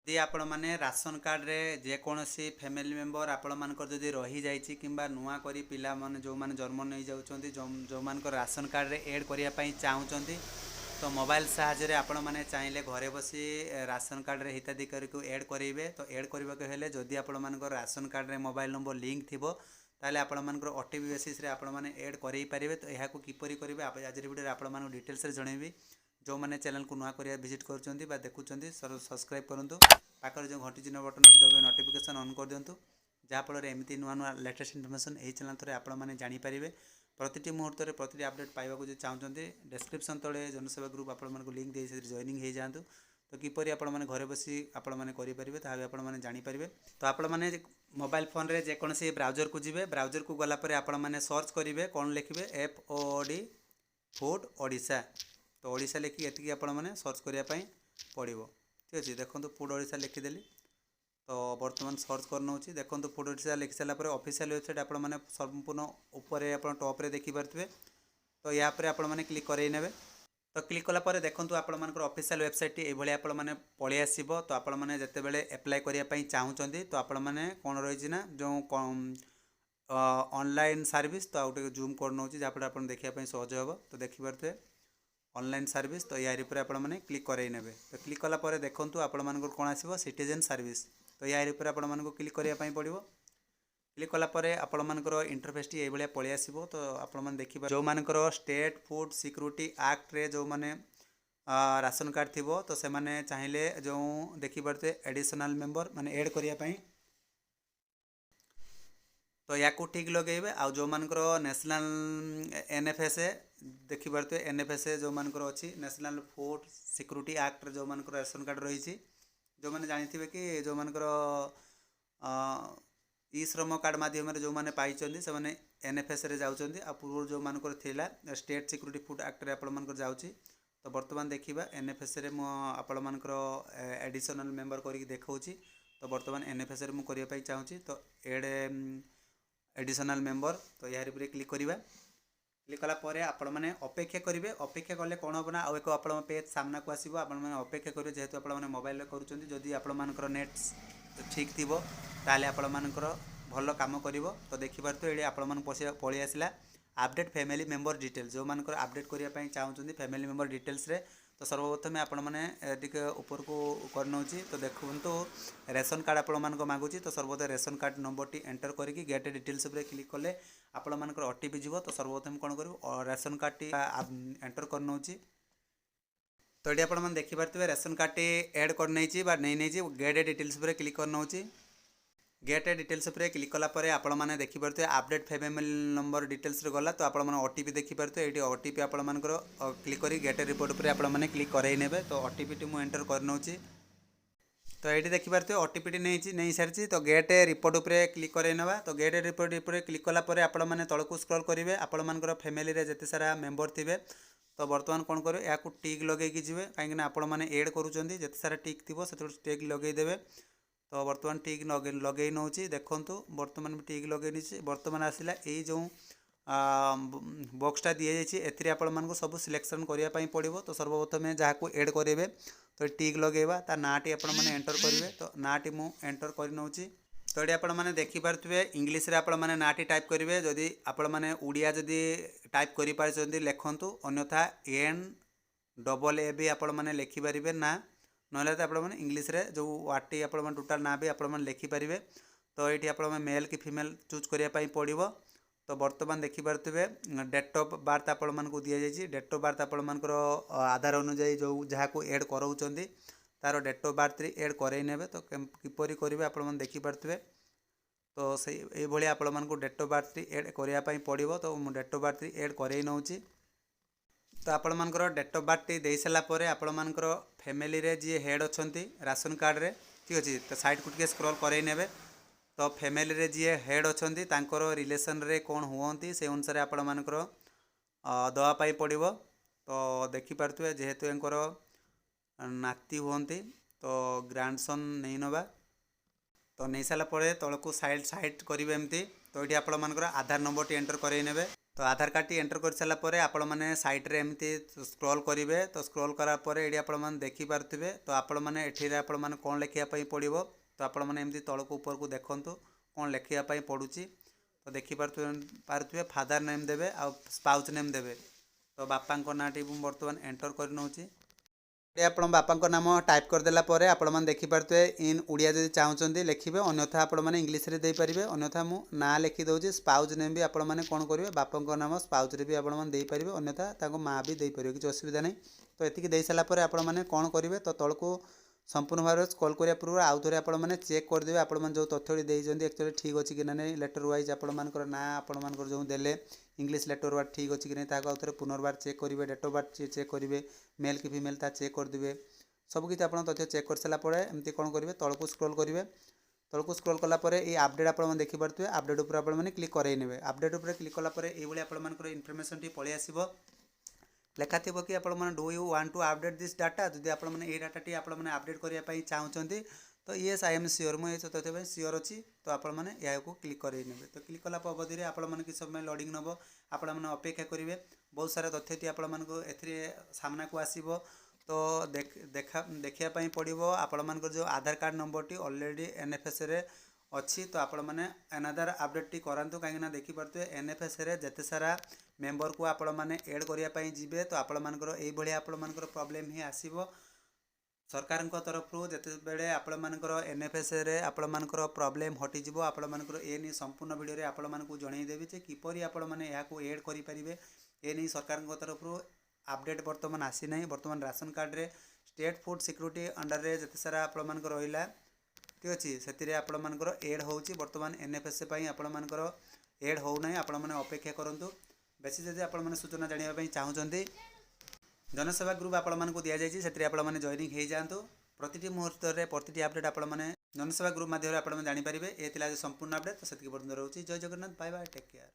यदि आपण मैंने राशन कार्ड रे जेकोसी फैमिली मेंबर आपण मानकर जदि रही जाइए कि नुआ करी पिला माने जो माने जन्म नहीं जाउछंती जो मानकर राशन कार्ड रे ऐड करिया पई चाहूचंती तो मोबाइल साहाय्य आपण मैंने चाहिए घरे बसी राशन कार्ड रे हिताधिकारी को ऐड करेंगे। तो ऐड करने को हेले जदि आपण मानकर राशन कार्ड रे मोबाइल नंबर लिंक थिबो ताले आपण मानकर ओटीपी बेसिस रे आपण माने ऐड करई पारिबे। तो यह किपरि करेंगे आज वीडियो आपण मानक डिटेल्स रे जणेबी। जो मैंने चैनल को नुआ करिया विजिट करुँच देखुं सब्सक्राइब करूँ पाखर जो घंटी चिन्ह बटन दबे नोटिफिकेशन ऑन कर दिंतु जहाँफल एमती नुआ नुआ लेटेस्ट इनफॉरमेशन यही चैनल थोड़े आपण मैंने जानीपारे। प्रति मुहूर्त में प्रति अपडेट पाइबा जो चाहते डिस्क्रिप्शन तले जनसेवा ग्रुप आपण लिंक दे जॉइनिंग हो जातु। तो किपरि आपण मैंने घरे बसी आपण मैंने करेंगे ताकि आपण मैंने जानीपारे। तो आपण मैंने मोबाइल फोन रे जेकोसी ब्राउजर को जी ब्राउजर को गलापर आपण मैंने सर्च करेंगे कौन लिखे FOOD फूड ओडिशा। तो ओडिशा लिखिक एतिकी आपण मैंने सर्च करने पड़ो। ठीक अच्छे देखो फूड ओडिशा लिखिदेली। तो बर्तमान सर्च कर देखो फूड ओडिशा लिखि सारापर ऑफिशियल वेबसाइट आपण मैंने संपूर्ण ऊपर टॉप रे देखिपे। तो या पर मैंने क्लिक कर तो क्लिक कलापर देखो आपण मानकर ऑफिशियल वेबसाइट ये आपण मैंने पलि आसो। तो आपण मैंने जितेबाला एप्लाय करने चाहूँगी तो आपण मैंने कौन रही जो ऑनलाइन सर्विस। तो आउटे जूम कर नौ जहाँफल आप देखापी सहज हे। तो देखिपे ऑनलाइन सर्विस। तो यार पर आपण मैंने क्लिक करने। तो क्लिक कलापर देखूँ आपण मानकर कौन आसो सिटीजन सर्विस। तो यार पर आपण मानक क्लिक करने पड़ो। क्लिक कलापर आपण मानकर इंटरफेस टी ये पलि आसो। तो आपण मैंने देखिए जो मानकर स्टेट फूड सिक्योरिटी एक्ट रे जो माने राशन कार्ड थी तो से माने चाहिए जो देखिपे एडिशनल मेंबर माने ऐड करने। तो या ठीक लगे आ जो मानकर नेशनल NFSA देखिपे NFSA जो मानकर अच्छी नेशनल फूड सिक्योरिटी एक्ट जो मानकर राशन कार्ड रही जो मैंने जानी कि जो मानकर ई श्रम कार्ड माध्यम जो मैंने पाई से मैंने NFSA रे जाउछंती। आ पूर्व जो मानकर थिला स्टेट सिक्योरिटी फूड एक्ट रे आपण मानकर जाउची। तो वर्तमान देखिबा NFSA रे मो आपण मानकर एडिशनल मेंबर करिक देखौची। तो वर्तमान NFSA रे मु करिया पई चाहूची। तो एड एडिशनल मेंबर। तो यार पर क्लिक करवा। क्लिक कलापर आपण मैंने अपेक्षा करेंगे। अपेक्षा कले कौन हम ना आउ एक आप पेज सामना को आसो आप अपेक्षा करेंगे जेहेतु आप मोबाइल करुँच। जदि आप नेट ठीक थी ताले आपण मानकर भल कम कर। तो देखिपे ये आपण पलि आसला अपडेट फैमिली मेंबर डिटेल्स जो मानकर अपडेट करने चाहूँगी फैमिली मेंबर डिटेल्स रे। तो सर्वप्रथम आपण मैंने टिके ऊपर को करनौ। तो देखो रेशन कार्ड आपण मानक मागुची। तो सर्वप्रथम ration card number T enter करके गेट डिटेल्स पर क्लिक कले आपण मानकर OTP जीवो। तो सर्वप्रथम कौन कर रेशन कार्ड टी एंटर करनौ। तो ये आप देखिपे रेशन कार्ड टी एड कर नहीं गेट डिटेल्स पर क्लिक करनौ। गेट डिटेल्स पर क्लिक कलापर आपण मैंने देखिपे अपडेट फैमिली नंबर डिटेल्स रे गला। तो आप OTP देखिपे ये OTP आपण मानकर क्लिक कर गेट रिपोर्ट पर आप क्लिक करने। तो OTP टी मुझे एंटर करनौ। तो ये देखिपे OTP टी नहीं सारी। तो गेट रिपोर्ट पर क्लिक करवा। तो गेट रिपोर्ट पर क्लिक कलापर आपण मैंने तलक स्क्रॉल करेंगे आपण मानकर फैमिली रे जेते सारा मेंबर थे। तो बर्तमान कौन करेंगे या टिक लगे जी कहीं आपण मैंने ऐड करुँच जेते सारा टिक थी से टिक लगेदेवे। तो बर्तमान टिक लगे नौ देखु बर्तमान भी टिक लगे बर्तमान आसला यही जो बॉक्सटा दी जाइए आपण मानक सब सिलेक्शन करने पड़ो। तो सर्वप्रथम जहाँ को ऐड करेंगे तो टिक लगेगा ता नाटी आपण मैंने एंटर करेंगे। तो नाटी मु एंटर कर नौ। तो ये आपण मैंने देखिपे इंग्लीश रे आपण मैंने नाटी टाइप करेंगे। जदि आपण मैंने उड़िया जदि टाइप कर पारे लिखतु अन्यथा NAA भी आपण मैंने लिखिपारे ना ना तो आप इंग्लीश रे जो वाटी आप टोटाल ना भी आप लिखिपारे। तो ये आप मेल कि फीमेल चूज करने पड़ो। तो बर्तमान देखिपे डेट ऑफ बर्थ आपण मानक दि जाइए। डेट ऑफ बर्थ आपण मानकर आधार अनुजाई जो जहाँ को ऐड कराउछंती तार डेट ऑफ बर्थ ऐड करने। तो किपरि करेंगे आप देखिपे। तो से ये आपण मानक डेट ऑफ बर्थ ऐड करने पड़ो। तो डेट ऑफ बर्थ ऐड कर नौ। तो आपण मानकर डेट ऑफ बर्थ दे सारापर आपण मानकर फैमिली रे जी हेड अच्छा राशन कार्ड रे ठीक अच्छे। तो साइड को स्क्रॉल कर। तो फैमिली रे जी हेड अच्छा रिलेशन रे कौन हुआ से अनुसार आपण मानकर दवापाई पड़ो। तो देखिपे जेहेतु एंकर नाती हुंती तो ग्रांडसन नहीं नवा। तो नहीं सारापर तलक साइड करेंगे एमती। तो ये आपण मानकर आधार नंबर टी एंटर कर। तो आधार कार्ड टी एंटर कर सारा पर आपण मैंने साइट्रे एमती स्क्रॉल करेंगे। तो स्क्रॉल करापर ये आपण मैंने देखिपे। तो आपण मैंने एठी आपण मैंने कौन लिखापी पड़ो। तो आपण मैंने एमती तलक ऊपर को देखूँ कौन लिखापी पड़ुची। तो देखिपे फादर नेम देवे आ स्पाउस नेम देवे। तो बापा ना टी बर्तमान एंटर कर नौची। आप बापा नाम टाइप करदेला आपण मैंने देखिपे इन ओडिया जब चाहते लिखे अन्यथा आपण मैंने इंग्लीश रे दे पारिबे। अन्यथा मु ना लिखिदे स्पाउस नेम भी आपण मैंने कौन करेंगे बापा नाम स्पाउस रे भी आपण मैंने दे पारिबे अन्यथा माँ भी दे पारिबे किसी असुविधा नहीं। तो ये दे सारापर आपण मैंने कौन करेंगे तो तलको संपूर्ण भाव स्क्रॉल करिया पूर्व आउ थे आपण मैंने चेक करदे आपण मैंने जो तथ्य देइछन्ती एक्चुअली ठीक अच्छी कि ना लेटर वाइज आपण मानकर ना आपण मानकर जो देले इंग्लिश लेटर वार्ड ठीक अच्छी कि नहीं ताको आउ थे पुनर्बार चेक करेंगे। डेट ऑफ बर्थ चेक करेंगे मेल कि फीमेल ता चेक करदे सबकि आप तथ्य चेक कर सारापर एमती कौन करेंगे तलको स्क्रॉल करेंगे। तलको स्क्रॉल कलापर ये अपडेट आप देखिपे अपडेट उपर आप क्लिक करने अपडेट उपर क्लिक कलापर ये आपर इनफर्मेशन टी पलि आसो लेखा थी कि आप do you want to update this data जदि आप डाटा टी आप अपडेट करने चाहते तो येस आई एम सियोर मुझे तथ्य सियोर अच्छी। तो आप क्लिक कर तो क्लिक कला अवधि में आपण कि समय लोडिंग नब आपण मैंने अपेक्षा करेंगे बहुत सारा तथ्य आपण सामना को आसो। तो देखापी पड़ो आपण मान जो आधार कार्ड नंबर टी ऑलरेडी एनएफएस रे अच्छी। तो आपण मैंने अनदर अपडेट टी करातु कहीं देखिपे एनएफएस रे जेते सारा मेंबर को आपण मैंने एड करने जीवे। तो आपण मानकर ये आपण मानकर प्रॉब्लम ही आसीबो सरकार तरफ जिते बड़े आपण मानकर एनएफएस रे आपण मानकर प्रॉब्लम हटिଯିवो आपण मानकर ए नहीं संपूर्ण वीडियो रे आपण मानकु जणैदेबी जे किपरि आपण माने याकू एड करि परिबे। ए नहीं सरकार तरफ अपडेट बर्तमान आसी नहीं। बर्तमान राशन कार्ड रे स्टेट फूड सिक्योरिटी अंडर रे जिते सारा आपण मानकर रहिला ठीक अच्छे से आपण मानकर एड होउची। बर्तमान एनएफएस आपण मानकर एड हो नहीं आपण माने अपेक्षा करंतु। बेसी जदि आपण माने सूचना जानिबा पई चाहुचंती जनसेवा ग्रुप आपण मानकु दिया जायछि सेतरे आपण माने जॉइनिंग हे जांतु। प्रतिटी मुहूर्त रे प्रतिटी अपडेट आपण माने जनसेवा ग्रुप माध्यम रे आपण जानि परिबे। ए तिला संपूर्ण अपडेट तो सेतिक बर्तन रहउची। जय Jagannath bye bye take care.